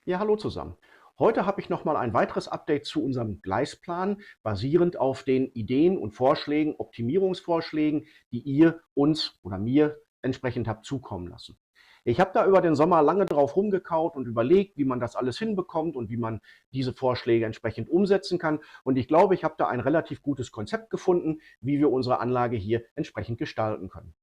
Ja, hallo zusammen. Heute habe ich noch mal ein weiteres Update zu unserem Gleisplan, basierend auf den Ideen und Vorschlägen, Optimierungsvorschlägen, die ihr uns oder mir entsprechend habt zukommen lassen. Ich habe da über den Sommer lange drauf rumgekaut und überlegt, wie man das alles hinbekommt und wie man diese Vorschläge entsprechend umsetzen kann. Und ich glaube, ich habe da ein relativ gutes Konzept gefunden, wie wir unsere Anlage hier entsprechend gestalten können.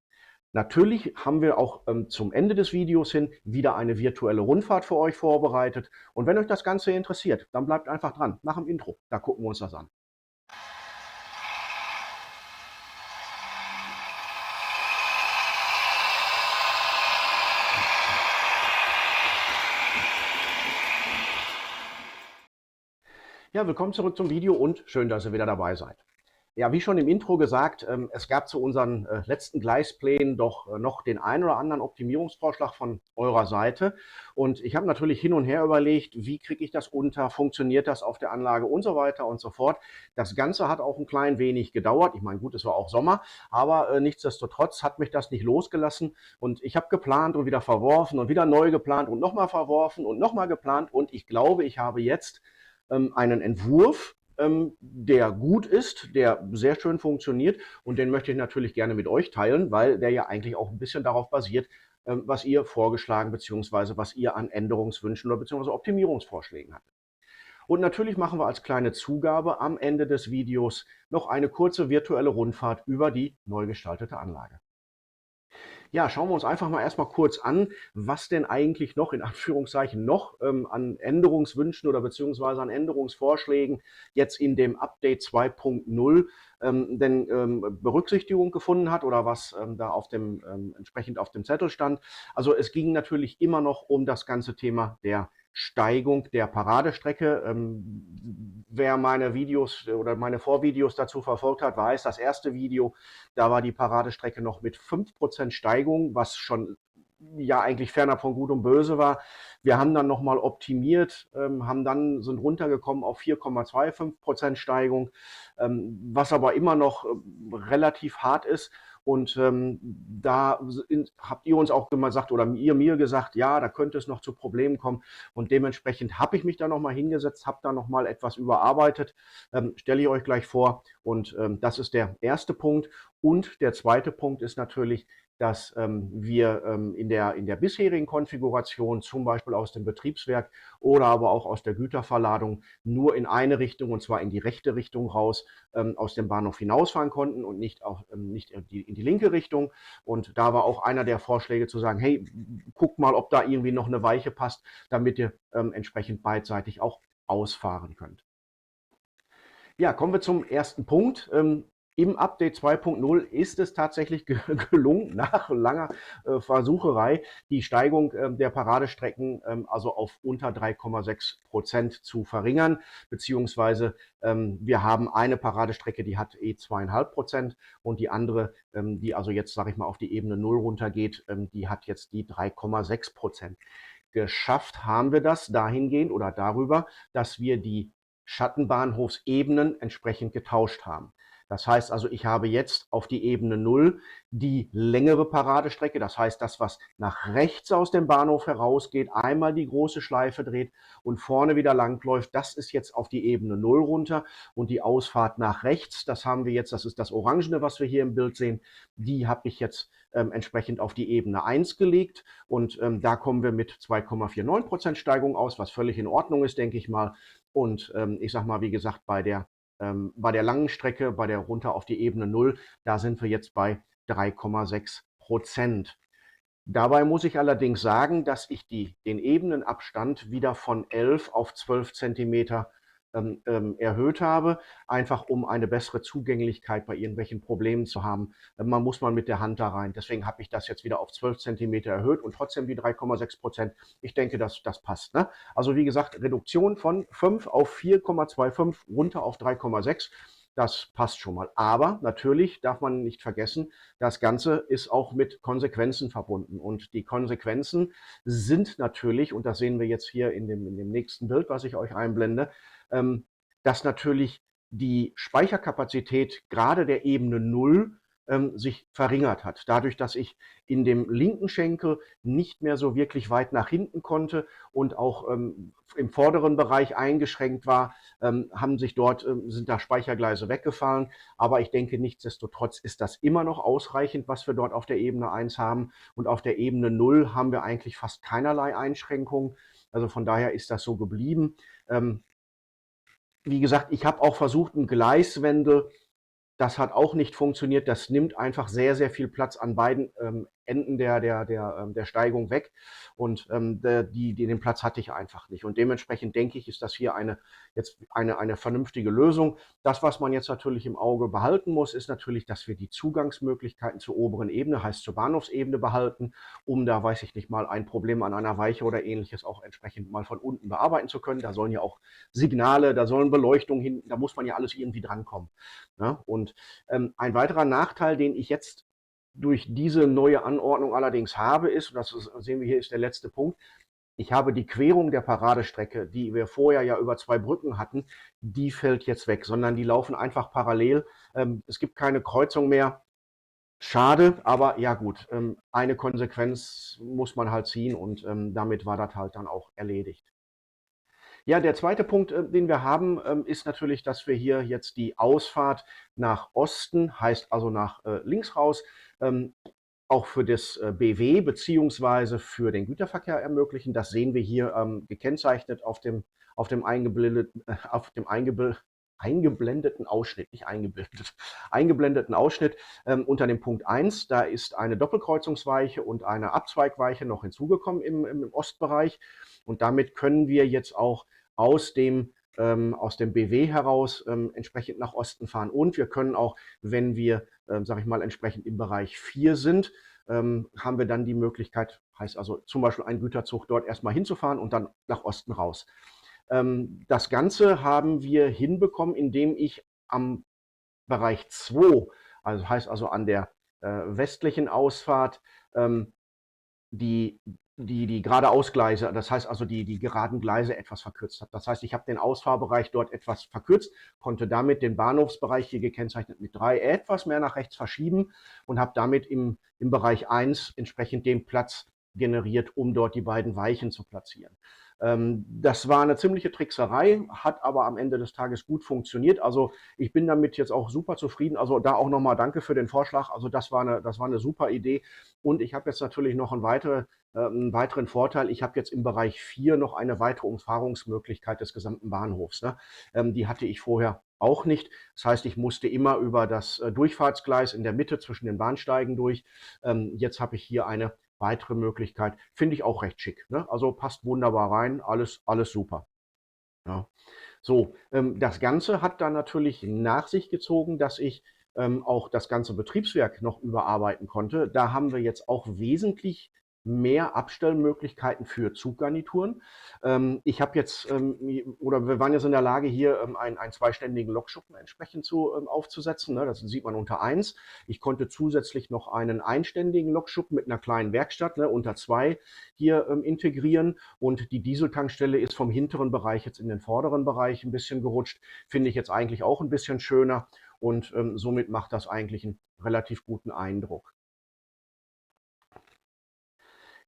Natürlich haben wir auch zum Ende des Videos hin wieder eine virtuelle Rundfahrt für euch vorbereitet. Und wenn euch das Ganze interessiert, dann bleibt einfach dran. Nach dem Intro, da gucken wir uns das an. Ja, willkommen zurück zum Video und schön, dass ihr wieder dabei seid. Ja, wie schon im Intro gesagt, es gab zu unseren letzten Gleisplänen doch noch den einen oder anderen Optimierungsvorschlag von eurer Seite. Und ich habe natürlich hin und her überlegt, wie kriege ich das unter, funktioniert das auf der Anlage und so weiter und so fort. Das Ganze hat auch ein klein wenig gedauert. Ich meine, gut, es war auch Sommer, aber nichtsdestotrotz hat mich das nicht losgelassen. Und ich habe geplant und wieder verworfen und wieder neu geplant und nochmal verworfen und nochmal geplant. Und ich glaube, ich habe jetzt einen Entwurf, der gut ist, der sehr schön funktioniert und den möchte ich natürlich gerne mit euch teilen, weil der ja eigentlich auch ein bisschen darauf basiert, was ihr vorgeschlagen bzw. was ihr an Änderungswünschen oder bzw. Optimierungsvorschlägen hattet. Und natürlich machen wir als kleine Zugabe am Ende des Videos noch eine kurze virtuelle Rundfahrt über die neu gestaltete Anlage. Ja, schauen wir uns einfach mal erstmal kurz an, was denn eigentlich noch in Anführungszeichen noch an Änderungswünschen oder beziehungsweise an Änderungsvorschlägen jetzt in dem Update 2.0 denn Berücksichtigung gefunden hat oder was da auf dem entsprechend auf dem Zettel stand. Also es ging natürlich immer noch um das ganze Thema der Steigung der Paradestrecke. Wer meine Videos oder meine Vorvideos dazu verfolgt hat, weiß, das erste Video, da war die Paradestrecke noch mit 5% Steigung, was schon ja eigentlich fernab von Gut und Böse war. Wir haben dann nochmal optimiert, sind runtergekommen auf 4,25% Steigung, was aber immer noch relativ hart ist. Und da habt ihr uns auch gesagt oder ihr mir gesagt, ja, da könnte es noch zu Problemen kommen. Und dementsprechend habe ich mich da nochmal hingesetzt, habe da nochmal etwas überarbeitet, stelle ich euch gleich vor. Und das ist der erste Punkt. Und der zweite Punkt ist natürlich, dass wir in der bisherigen Konfiguration, zum Beispiel aus dem Betriebswerk oder aber auch aus der Güterverladung, nur in eine Richtung, und zwar in die rechte Richtung raus, aus dem Bahnhof hinausfahren konnten und nicht in die linke Richtung. Und da war auch einer der Vorschläge zu sagen, hey, guck mal, ob da irgendwie noch eine Weiche passt, damit ihr entsprechend beidseitig auch ausfahren könnt. Ja, kommen wir zum ersten Punkt. Im Update 2.0 ist es tatsächlich gelungen, nach langer Versucherei, die Steigung der Paradestrecken also auf unter 3,6% zu verringern, beziehungsweise wir haben eine Paradestrecke, die hat 2,5% und die andere, die also jetzt, sage ich mal, auf die Ebene 0 runtergeht, die hat jetzt die 3,6%. Geschafft haben wir das dahingehend oder darüber, dass wir die Schattenbahnhofsebenen entsprechend getauscht haben. Das heißt also, ich habe jetzt auf die Ebene 0 die längere Paradestrecke, das heißt das, was nach rechts aus dem Bahnhof herausgeht, einmal die große Schleife dreht und vorne wieder langläuft, das ist jetzt auf die Ebene 0 runter und die Ausfahrt nach rechts, das haben wir jetzt, das ist das Orangene, was wir hier im Bild sehen, die habe ich jetzt entsprechend auf die Ebene 1 gelegt und da kommen wir mit 2,49% Steigung aus, was völlig in Ordnung ist, denke ich mal. Und ich sag mal, wie gesagt, bei der langen Strecke, bei der runter auf die Ebene 0, da sind wir jetzt bei 3,6%. Dabei muss ich allerdings sagen, dass ich den Ebenenabstand wieder von 11 auf 12 Zentimeter erhöht habe, einfach um eine bessere Zugänglichkeit bei irgendwelchen Problemen zu haben. Man muss mal mit der Hand da rein. Deswegen habe ich das jetzt wieder auf 12 Zentimeter erhöht und trotzdem die 3,6%. Ich denke, das passt. Ne? Also wie gesagt, Reduktion von 5 auf 4,25 runter auf 3,6. Das passt schon mal. Aber natürlich darf man nicht vergessen, das Ganze ist auch mit Konsequenzen verbunden. Und die Konsequenzen sind natürlich, und das sehen wir jetzt hier in dem nächsten Bild, was ich euch einblende, dass natürlich die Speicherkapazität gerade der Ebene 0 sich verringert hat. Dadurch, dass ich in dem linken Schenkel nicht mehr so wirklich weit nach hinten konnte und auch im vorderen Bereich eingeschränkt war, sind da Speichergleise weggefallen. Aber ich denke, nichtsdestotrotz ist das immer noch ausreichend, was wir dort auf der Ebene 1 haben. Und auf der Ebene 0 haben wir eigentlich fast keinerlei Einschränkungen. Also von daher ist das so geblieben. Wie gesagt, ich habe auch versucht, einen Gleiswendel. Das hat auch nicht funktioniert. Das nimmt einfach sehr, sehr viel Platz an beiden Enden der Steigung weg. Und den Platz hatte ich einfach nicht. Und dementsprechend denke ich, ist das hier jetzt eine vernünftige Lösung. Das, was man jetzt natürlich im Auge behalten muss, ist natürlich, dass wir die Zugangsmöglichkeiten zur oberen Ebene, heißt zur Bahnhofsebene behalten, um da, weiß ich nicht, mal ein Problem an einer Weiche oder ähnliches auch entsprechend mal von unten bearbeiten zu können. Da sollen ja auch Signale, da sollen Beleuchtungen hin, da muss man ja alles irgendwie drankommen. Ja, und ein weiterer Nachteil, den ich jetzt durch diese neue Anordnung allerdings habe, ist, und das sehen wir hier, ist der letzte Punkt, ich habe die Querung der Paradestrecke, die wir vorher ja über 2 Brücken hatten, die fällt jetzt weg, sondern die laufen einfach parallel. Es gibt keine Kreuzung mehr. Schade, aber ja gut, eine Konsequenz muss man halt ziehen und damit war das halt dann auch erledigt. Ja, der zweite Punkt, den wir haben, ist natürlich, dass wir hier jetzt die Ausfahrt nach Osten, heißt also nach links raus, ähm, auch für das BW beziehungsweise für den Güterverkehr ermöglichen. Das sehen wir hier gekennzeichnet auf dem eingeblendeten Ausschnitt, nicht eingebildet, eingeblendeten Ausschnitt unter dem Punkt 1. Da ist eine Doppelkreuzungsweiche und eine Abzweigweiche noch hinzugekommen im Ostbereich. Und damit können wir jetzt auch aus dem BW heraus entsprechend nach Osten fahren. Und wir können auch, wenn wir, sage ich mal, entsprechend im Bereich 4 sind, haben wir dann die Möglichkeit, heißt also zum Beispiel ein Güterzug dort erstmal hinzufahren und dann nach Osten raus. Das Ganze haben wir hinbekommen, indem ich am Bereich 2, also heißt also an der westlichen Ausfahrt, die die geradeausgleise, das heißt also die geraden Gleise etwas verkürzt hat. Das heißt, ich habe den Ausfahrbereich dort etwas verkürzt, konnte damit den Bahnhofsbereich, hier gekennzeichnet mit 3, etwas mehr nach rechts verschieben und habe damit im Bereich 1 entsprechend den Platz generiert, um dort die beiden Weichen zu platzieren. Das war eine ziemliche Trickserei, hat aber am Ende des Tages gut funktioniert. Also ich bin damit jetzt auch super zufrieden. Also da auch nochmal danke für den Vorschlag. Also das war eine super Idee. Und ich habe jetzt natürlich noch einen weiteren Vorteil. Ich habe jetzt im Bereich 4 noch eine weitere Umfahrungsmöglichkeit des gesamten Bahnhofs. Ne? Die hatte ich vorher auch nicht. Das heißt, ich musste immer über das Durchfahrtsgleis in der Mitte zwischen den Bahnsteigen durch. Jetzt habe ich hier eine weitere Möglichkeit. Finde ich auch recht schick. Ne? Also passt wunderbar rein. Alles super. Ja. So, das Ganze hat dann natürlich nach sich gezogen, dass ich auch das ganze Betriebswerk noch überarbeiten konnte. Da haben wir jetzt auch wesentlich mehr Abstellmöglichkeiten für Zuggarnituren. Ich habe jetzt, oder wir waren jetzt in der Lage, hier einen zweiständigen Lokschuppen entsprechend aufzusetzen. Ne? Das sieht man unter 1. Ich konnte zusätzlich noch einen einständigen Lokschuppen mit einer kleinen Werkstatt, ne, unter 2 hier integrieren. Und die Dieseltankstelle ist vom hinteren Bereich jetzt in den vorderen Bereich ein bisschen gerutscht. Finde ich jetzt eigentlich auch ein bisschen schöner. Und somit macht das eigentlich einen relativ guten Eindruck.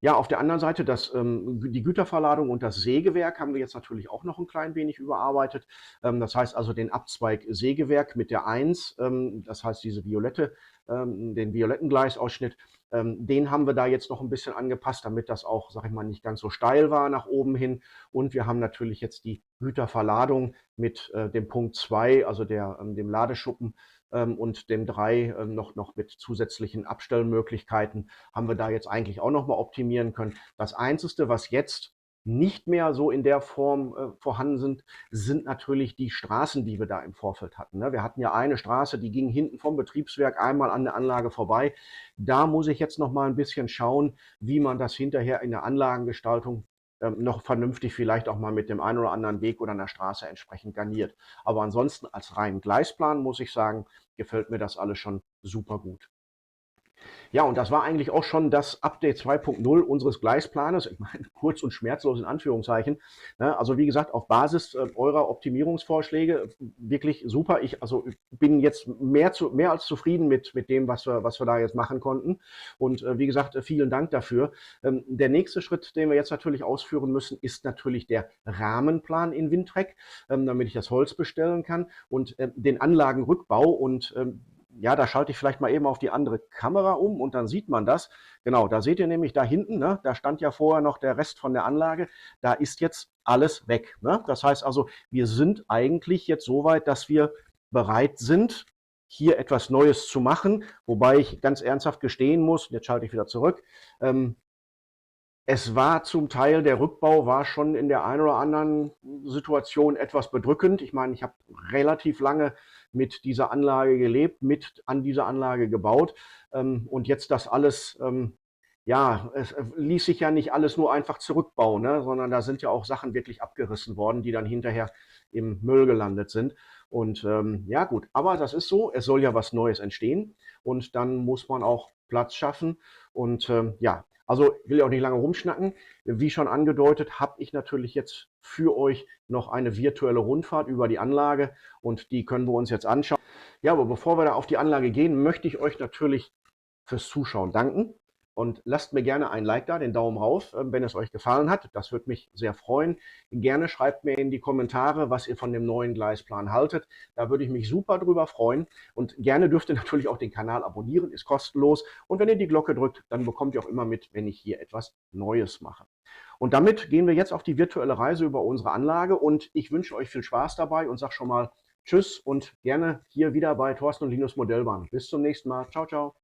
Ja, auf der anderen Seite, die Güterverladung und das Sägewerk haben wir jetzt natürlich auch noch ein klein wenig überarbeitet. Das heißt also den Abzweig Sägewerk mit der 1, das heißt den violetten Gleisausschnitt, den haben wir da jetzt noch ein bisschen angepasst, damit das auch, sag ich mal, nicht ganz so steil war nach oben hin. Und wir haben natürlich jetzt die Güterverladung mit dem Punkt 2, also dem Ladeschuppen, und dem 3 noch mit zusätzlichen Abstellmöglichkeiten haben wir da jetzt eigentlich auch noch mal optimieren können. Das Einzige, was jetzt nicht mehr so in der Form vorhanden sind natürlich die Straßen, die wir da im Vorfeld hatten. Ne? Wir hatten ja eine Straße, die ging hinten vom Betriebswerk einmal an der Anlage vorbei. Da muss ich jetzt noch mal ein bisschen schauen, wie man das hinterher in der Anlagengestaltung noch vernünftig vielleicht auch mal mit dem einen oder anderen Weg oder einer Straße entsprechend garniert. Aber ansonsten als reinen Gleisplan muss ich sagen, gefällt mir das alles schon super gut. Ja, und das war eigentlich auch schon das Update 2.0 unseres Gleisplanes. Ich meine, kurz und schmerzlos in Anführungszeichen. Ne? Also wie gesagt, auf Basis eurer Optimierungsvorschläge wirklich super. Ich bin jetzt mehr als zufrieden mit dem, was wir da jetzt machen konnten. Und wie gesagt, vielen Dank dafür. Der nächste Schritt, den wir jetzt natürlich ausführen müssen, ist natürlich der Rahmenplan in Windtrek, damit ich das Holz bestellen kann und den Anlagenrückbau und ja, da schalte ich vielleicht mal eben auf die andere Kamera um und dann sieht man das. Genau, da seht ihr nämlich da hinten, ne, da stand ja vorher noch der Rest von der Anlage. Da ist jetzt alles weg. Ne? Das heißt also, wir sind eigentlich jetzt so weit, dass wir bereit sind, hier etwas Neues zu machen. Wobei ich ganz ernsthaft gestehen muss, jetzt schalte ich wieder zurück, es war zum Teil, der Rückbau war schon in der einen oder anderen Situation etwas bedrückend. Ich meine, ich habe relativ lange mit dieser Anlage gelebt, mit an dieser Anlage gebaut. Und jetzt das alles, ja, es ließ sich ja nicht alles nur einfach zurückbauen, ne? Sondern da sind ja auch Sachen wirklich abgerissen worden, die dann hinterher im Müll gelandet sind. Und ja gut, aber das ist so, es soll ja was Neues entstehen und dann muss man auch Platz schaffen. Und ja, also ich will ja auch nicht lange rumschnacken. Wie schon angedeutet, habe ich natürlich jetzt für euch noch eine virtuelle Rundfahrt über die Anlage und die können wir uns jetzt anschauen. Ja, aber bevor wir da auf die Anlage gehen, möchte ich euch natürlich fürs Zuschauen danken. Und lasst mir gerne ein Like da, den Daumen rauf, wenn es euch gefallen hat. Das würde mich sehr freuen. Gerne schreibt mir in die Kommentare, was ihr von dem neuen Gleisplan haltet. Da würde ich mich super drüber freuen. Und gerne dürft ihr natürlich auch den Kanal abonnieren, ist kostenlos. Und wenn ihr die Glocke drückt, dann bekommt ihr auch immer mit, wenn ich hier etwas Neues mache. Und damit gehen wir jetzt auf die virtuelle Reise über unsere Anlage. Und ich wünsche euch viel Spaß dabei und sage schon mal Tschüss und gerne hier wieder bei Thorsten und Linus Modellbahn. Bis zum nächsten Mal. Ciao, ciao.